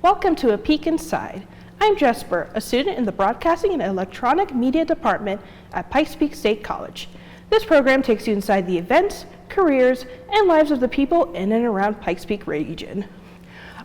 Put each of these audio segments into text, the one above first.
Welcome to A Peek Inside. I'm Jesper, a student in the Broadcasting and Electronic Media Department at Pikes State College. This program takes you inside the events, careers, and lives of the people in and around Pikes Peak region.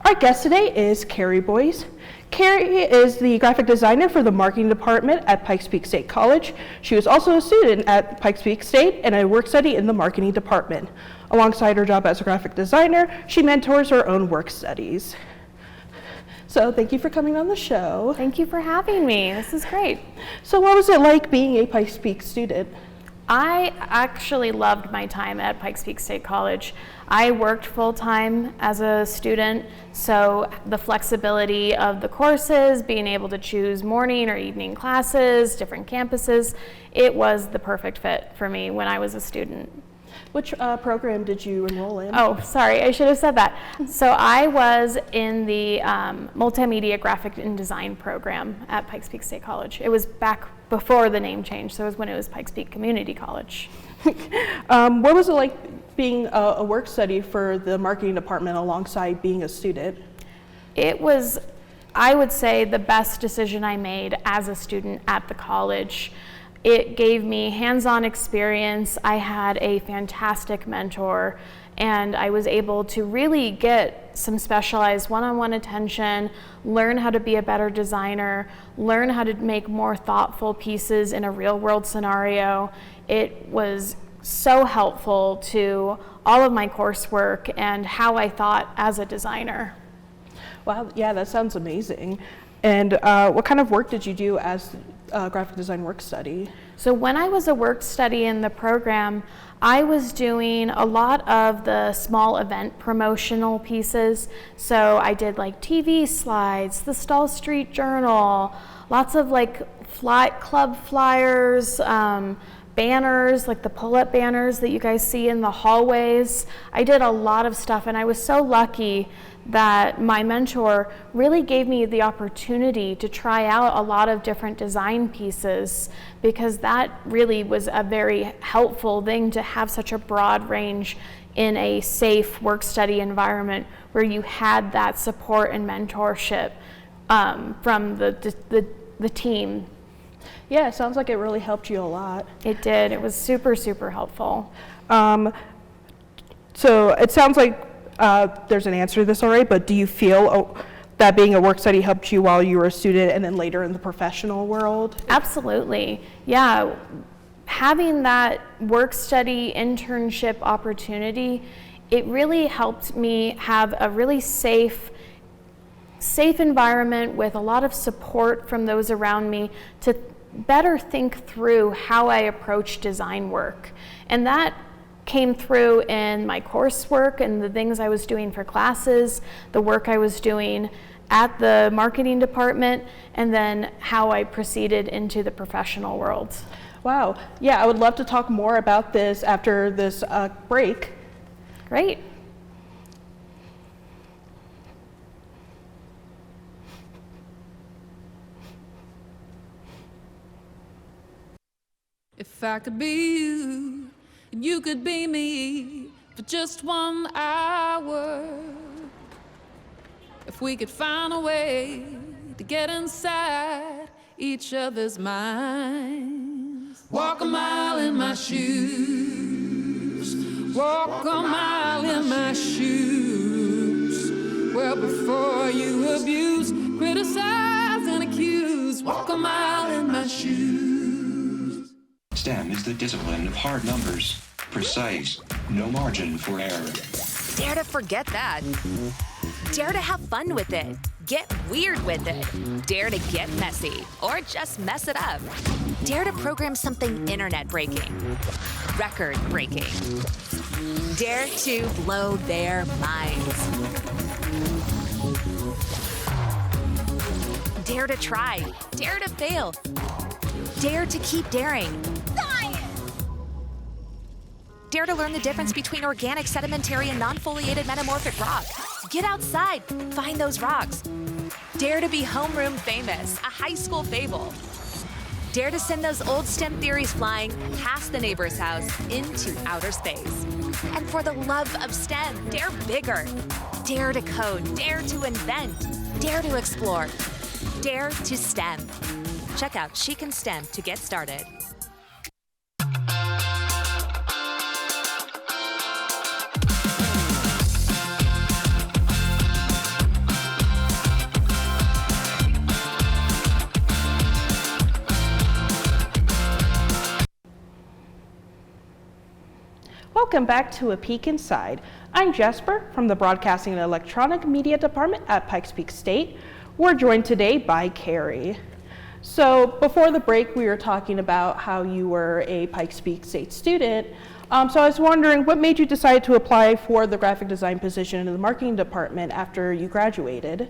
Our guest today is Carrie Boyce. Carrie is the graphic designer for the marketing department at Pikes Peak State College. She was also a student at Pikes Peak State and a work study in the marketing department. Alongside her job as a graphic designer, she mentors her own work studies. So thank you for coming on the show. Thank you for having me. This is great. So what was it like being a Pikes Peak student? I actually loved my time at Pikes Peak State College. I worked full-time as a student, so the flexibility of the courses, being able to choose morning or evening classes, different campuses, it was the perfect fit for me when I was a student. Which program did you enroll in? Oh, sorry, I should have said that. So I was in the multimedia graphic and design program at Pikes Peak State College. It was back before the name change, so it was when it was Pikes Peak Community College. What was it like being a work study for the marketing department alongside being a student? It was, I would say, the best decision I made as a student at the college. It gave me hands-on experience. I had a fantastic mentor, and I was able to really get some specialized one-on-one attention, learn how to be a better designer, learn how to make more thoughtful pieces in a real-world scenario. It was so helpful to all of my coursework and how I thought as a designer. Wow, yeah, that sounds amazing. And what kind of work did you do as graphic design work study? So when I was a work study in the program, I was doing a lot of the small event promotional pieces. So I did like TV slides, the Stall Street Journal, lots of like club flyers, banners, like the pull-up banners that you guys see in the hallways. I did a lot of stuff, and I was so lucky that my mentor really gave me the opportunity to try out a lot of different design pieces, because that really was a very helpful thing to have such a broad range in a safe work study environment where you had that support and mentorship from the team. Yeah, it sounds like it really helped you a lot. It did. It was super, super helpful. So it sounds like there's an answer to this already, but do you feel that being a work study helped you while you were a student and then later in the professional world? Absolutely. Yeah. Having that work study internship opportunity, it really helped me have a really safe environment with a lot of support from those around me to better think through how I approach design work. And that came through in my coursework and the things I was doing for classes, the work I was doing at the marketing department, and then how I proceeded into the professional world. Wow. Yeah, I would love to talk more about this after this break. Great. If I could be you, and you could be me for just 1 hour. If we could find a way to get inside each other's minds. Walk a mile in my shoes. Walk a mile in my shoes. Well, before you abuse, criticize, and accuse. Walk a mile in my shoes. STEM is the discipline of hard numbers, precise, no margin for error. Dare to forget that. Dare to have fun with it. Get weird with it. Dare to get messy, or just mess it up. Dare to program something internet-breaking, record-breaking. Dare to blow their minds. Dare to try. Dare to fail. Dare to keep daring. Dare to learn the difference between organic, sedimentary, and non-foliated metamorphic rock. Get outside, find those rocks. Dare to be homeroom famous, a high school fable. Dare to send those old STEM theories flying past the neighbor's house into outer space. And for the love of STEM, dare bigger. Dare to code, dare to invent. Dare to explore. Dare to STEM. Check out She Can STEM to get started. Welcome back to A Peek Inside. I'm Jesper from the Broadcasting and Electronic Media Department at Pikes Peak State. We're joined today by Carrie. So before the break, we were talking about how you were a Pikes Peak State student. So I was wondering, what made you decide to apply for the graphic design position in the marketing department after you graduated?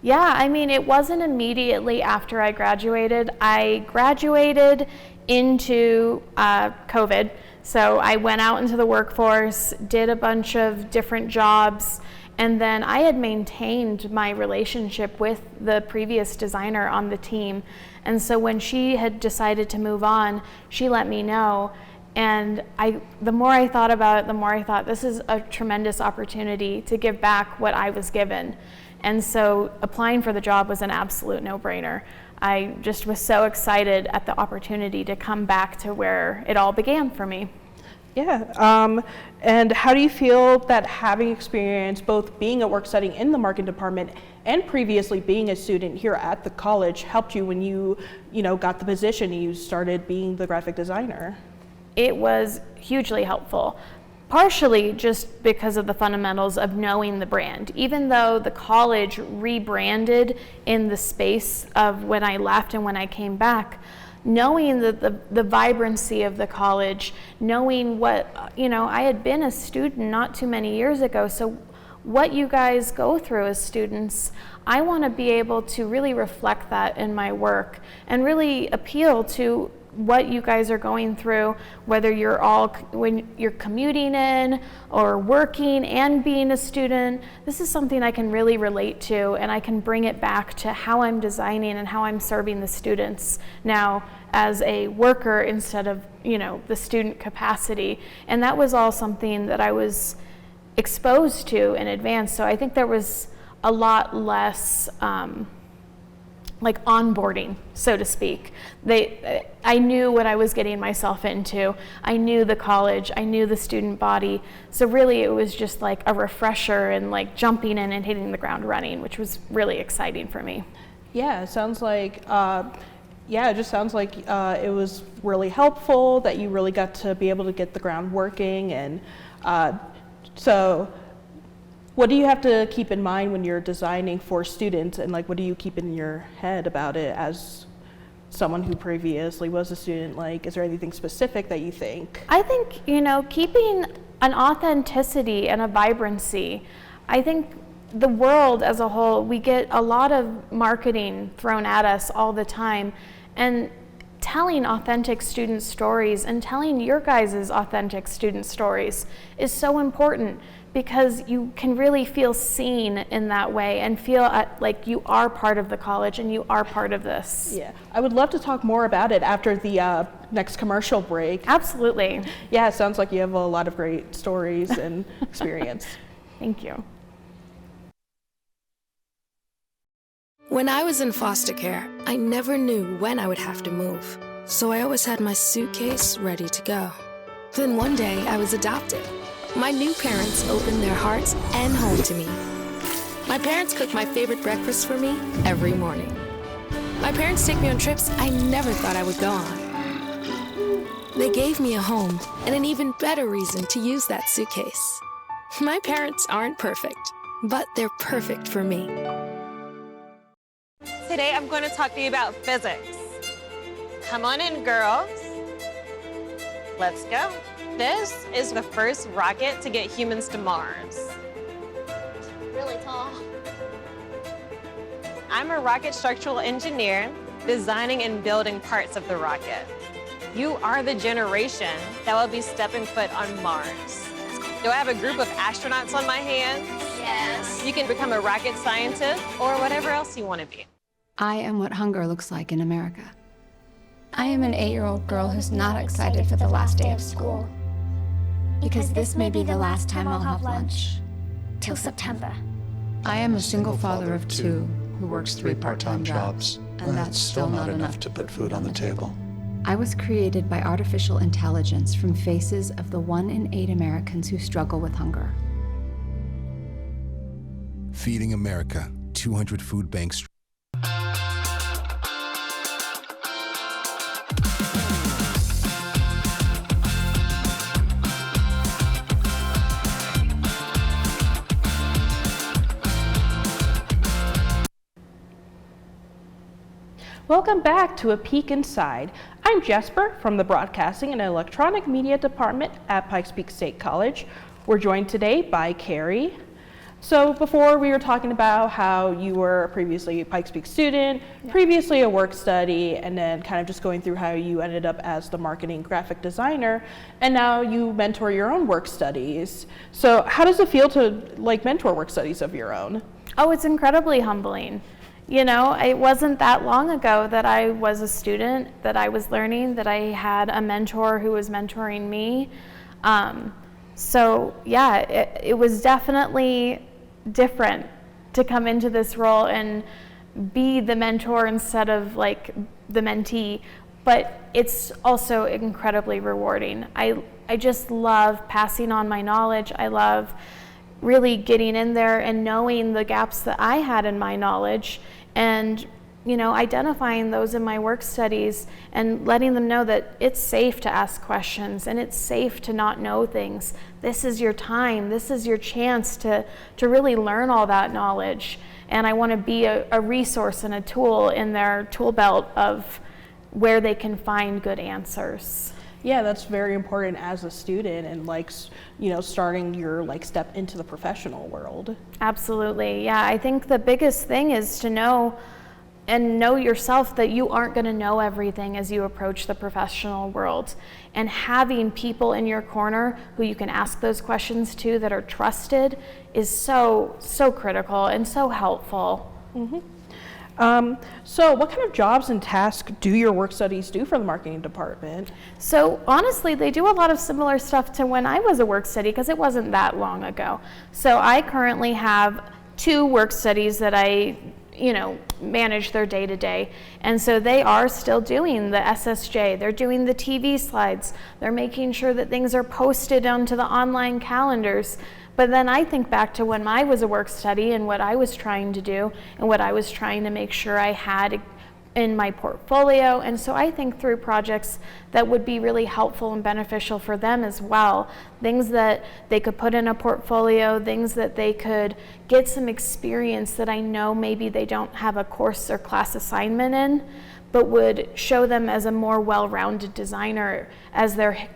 Yeah, I mean, it wasn't immediately after I graduated. I graduated into COVID. So I went out into the workforce, did a bunch of different jobs, and then I had maintained my relationship with the previous designer on the team. And so when she had decided to move on, she let me know. And the more I thought about it, the more I thought this is a tremendous opportunity to give back what I was given. And so applying for the job was an absolute no-brainer. I just was so excited at the opportunity to come back to where it all began for me. Yeah, and how do you feel that having experience both being at work studying in the marketing department and previously being a student here at the college helped you when you got the position and you started being the graphic designer? It was hugely helpful. Partially just because of the fundamentals of knowing the brand. Even though the college rebranded in the space of when I left and when I came back, knowing the vibrancy of the college, knowing what, I had been a student not too many years ago, so what you guys go through as students, I want to be able to really reflect that in my work and really appeal to what you guys are going through, whether when you're commuting in or working and being a student. This is something I can really relate to, and I can bring it back to how I'm designing and how I'm serving the students now as a worker instead of, the student capacity. And that was all something that I was exposed to in advance. So I think there was a lot less like onboarding, so to speak. I knew what I was getting myself into. I knew the college, I knew the student body. So really it was just like a refresher and like jumping in and hitting the ground running, which was really exciting for me. Yeah, it sounds like, it just sounds like it was really helpful that you really got to be able to get the ground working. And so what do you have to keep in mind when you're designing for students, and like what do you keep in your head about it as someone who previously was a student? Like, is there anything specific that you think? I think, keeping an authenticity and a vibrancy. I think the world as a whole, we get a lot of marketing thrown at us all the time, and telling authentic student stories and telling your guys' authentic student stories is so important, because you can really feel seen in that way and feel like you are part of the college and you are part of this. Yeah, I would love to talk more about it after the next commercial break. Absolutely. Yeah, it sounds like you have a lot of great stories and experience. Thank you. When I was in foster care, I never knew when I would have to move, so I always had my suitcase ready to go. Then one day I was adopted. My new parents opened their hearts and home to me. My parents cook my favorite breakfast for me every morning. My parents take me on trips I never thought I would go on. They gave me a home and an even better reason to use that suitcase. My parents aren't perfect, but they're perfect for me. Today I'm going to talk to you about physics. Come on in, girls. Let's go. This is the first rocket to get humans to Mars. Really tall. I'm a rocket structural engineer, designing and building parts of the rocket. You are the generation that will be stepping foot on Mars. Do I have a group of astronauts on my hands? Yes. You can become a rocket scientist or whatever else you want to be. I am what hunger looks like in America. I am an 8-year-old girl who's not excited for the last day of school. Because this may be the last time I'll have lunch. Till September. I am a single father of two who works 3 part-time jobs, and that's still not enough to put food on the table. I was created by artificial intelligence from faces of the 1 in 8 Americans who struggle with hunger. Feeding America, 200 food banks. Welcome back to A Peek Inside. I'm Jesper from the Broadcasting and Electronic Media Department at Pikes Peak State College. We're joined today by Carrie. So before we were talking about how you were previously a Pikes Peak student, previously a work study, and then kind of just going through how you ended up as the marketing graphic designer, and now you mentor your own work studies. So how does it feel to mentor work studies of your own? Oh, it's incredibly humbling. You know, it wasn't that long ago that I was a student, that I was learning, that I had a mentor who was mentoring me. So yeah, it was definitely different to come into this role and be the mentor instead of the mentee, but it's also incredibly rewarding. I just love passing on my knowledge. I love really getting in there and knowing the gaps that I had in my knowledge and identifying those in my work studies and letting them know that it's safe to ask questions and it's safe to not know things. This is your time. This is your chance to really learn all that knowledge. And I want to be a resource and a tool in their tool belt of where they can find good answers. Yeah, that's very important as a student and starting your step into the professional world. Absolutely. Yeah, I think the biggest thing is to know yourself that you aren't going to know everything as you approach the professional world. And having people in your corner who you can ask those questions to that are trusted is so critical and so helpful. Mm-hmm. So what kind of jobs and tasks do your work studies do for the marketing department? So honestly, they do a lot of similar stuff to when I was a work study because it wasn't that long ago. So I currently have 2 work studies that I manage their day-to-day. And so they are still doing the SSJ, they're doing the TV slides, they're making sure that things are posted onto the online calendars. But then I think back to when I was a work study and what I was trying to do and what I was trying to make sure I had in my portfolio. And so I think through projects that would be really helpful and beneficial for them as well. Things that they could put in a portfolio, things that they could get some experience that I know maybe they don't have a course or class assignment in, but would show them as a more well-rounded designer as they're,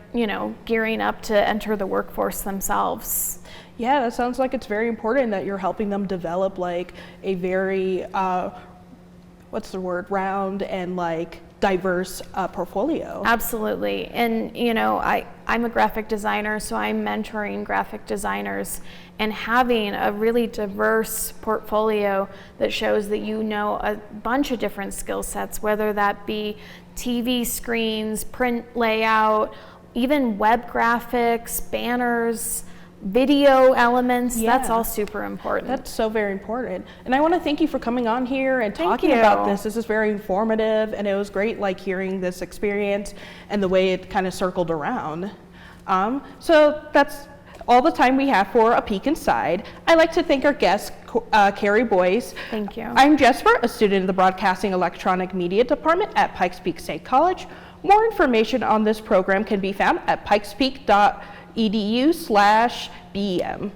gearing up to enter the workforce themselves. Yeah, that sounds like it's very important that you're helping them develop a very, round and diverse portfolio. Absolutely. And, I'm a graphic designer, so I'm mentoring graphic designers, and having a really diverse portfolio that shows that a bunch of different skill sets, whether that be TV screens, print layout, even web graphics, banners, video elements, that's all super important. That's so very important. And I want to thank you for coming on here and talking about this. This is very informative, and it was great hearing this experience and the way it kind of circled around. So that's all the time we have for A Peek Inside. I'd like to thank our guest, Carrie Boyce. Thank you. I'm Jesper, a student in the Broadcasting Electronic Media Department at Pikes Peak State College. More information on this program can be found at pikespeak.edu/BEM.